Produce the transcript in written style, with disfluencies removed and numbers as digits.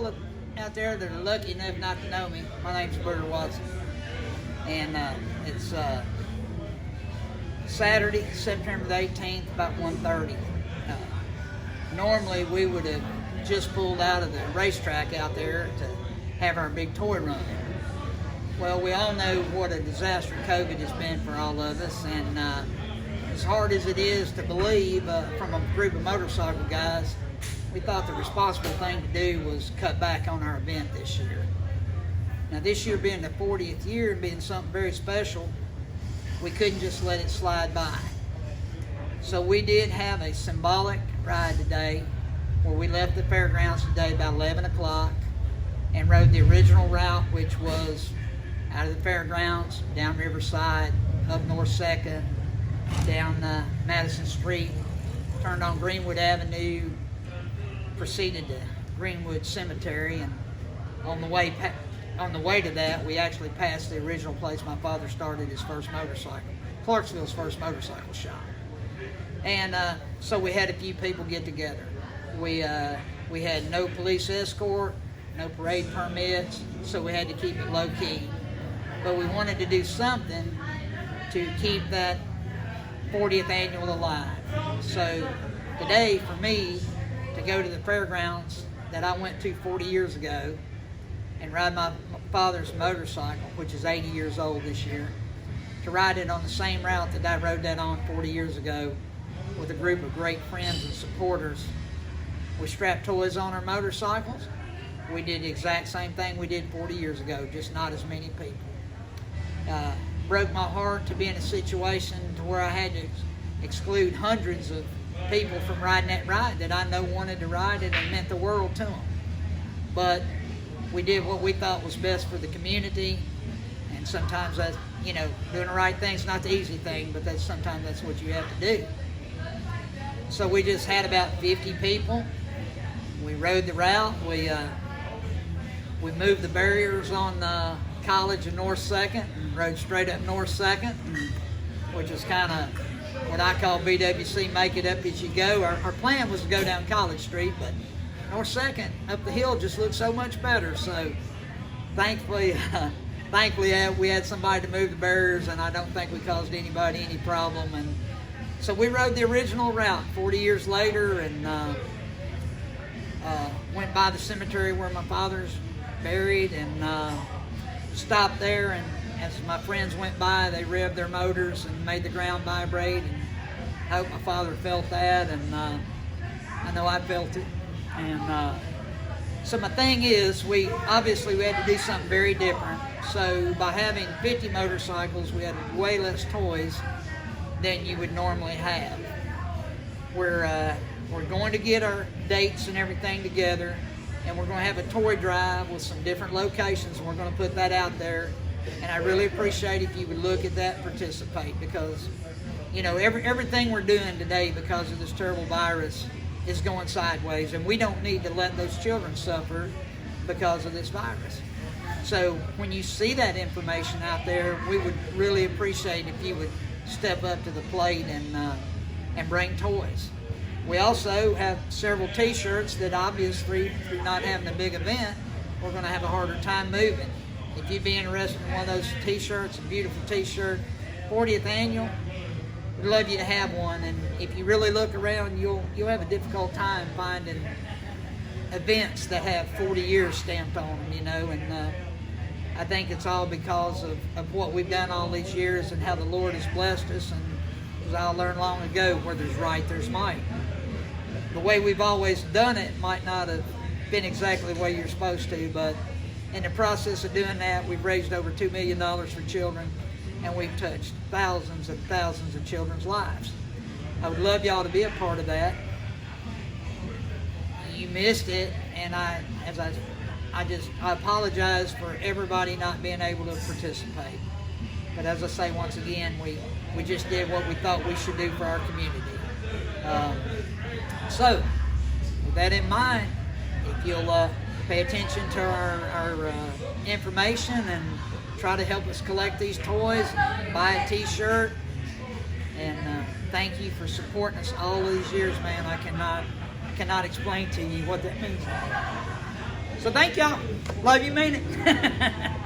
y'all out there that are lucky enough not to know me, my name's Booger Watson. And it's Saturday, September the 18th, about 1:30. Normally we would have just pulled out of the racetrack out there to have our big toy run. Well, we all know what a disaster COVID has been for all of us, and as hard as it is to believe from a group of motorcycle guys, we thought the responsible thing to do was cut back on our event this year. Now, this year being the 40th year and being something very special, we couldn't just let it slide by. So we did have a symbolic ride today where we left the fairgrounds today about 11 o'clock and rode the original route, which was out of the fairgrounds, down Riverside, up North 2nd, down Madison Street, turned on Greenwood Avenue, proceeded to Greenwood Cemetery, and on the way to that, we actually passed the original place my father started his first motorcycle, Clarksville's first motorcycle shop. And so we had a few people get together. We had no police escort, no parade permits, so we had to keep it low key. But we wanted to do something to keep that 40th annual alive. So today, for me, to go to the fairgrounds that I went to 40 years ago and ride my father's motorcycle, which is 80 years old this year, to ride it on the same route that I rode that on 40 years ago with a group of great friends and supporters. We strapped toys on our motorcycles. We did the exact same thing we did 40 years ago, just not as many people. Broke my heart to be in a situation to where I had to exclude hundreds of people from riding that ride that I know wanted to ride it and meant the world to them. But we did what we thought was best for the community, and sometimes that's, doing the right thing's not the easy thing, but sometimes that's what you have to do. So we just had about 50 people. We rode the route. We moved the barriers on College and North 2nd and rode straight up North 2nd, which is kind of what I call BWC, make it up as you go. Our plan was to go down College Street, but North 2nd up the hill just looked so much better. So thankfully we had somebody to move the barriers, and I don't think we caused anybody any problem. And so we rode the original route 40 years later, and went by the cemetery where my father's buried, and stopped there, and as my friends went by, they revved their motors and made the ground vibrate, and I hope my father felt that, and I know I felt it. And so my thing is, we had to do something very different. So by having 50 motorcycles, we had way less toys than you would normally have. We're going to get our dates and everything together, and we're going to have a toy drive with some different locations, and we're going to put that out there. And I really appreciate if you would look at that and participate, because everything we're doing today because of this terrible virus is going sideways, and we don't need to let those children suffer because of this virus. So when you see that information out there, we would really appreciate if you would step up to the plate and bring toys. We also have several t-shirts that obviously, through not having a big event, we're going to have a harder time moving. If you'd be interested in one of those t-shirts, a beautiful t-shirt, 40th annual, we'd love you to have one. And if you really look around, you'll have a difficult time finding events that have 40 years stamped on them, and I think it's all because of what we've done all these years and how the Lord has blessed us. And as I learned long ago, where there's right, there's might. The way we've always done it might not have been exactly the way you're supposed to, but in the process of doing that, we've raised over $2 million for children, and we've touched thousands and thousands of children's lives. I would love y'all to be a part of that. You missed it, and I apologize for everybody not being able to participate. But as I say once again, we just did what we thought we should do for our community. So, with that in mind, if you'll pay attention to our information and try to help us collect these toys, buy a t-shirt, and thank you for supporting us all these years, man. I cannot explain to you what that means. So thank y'all. Love you, mean it.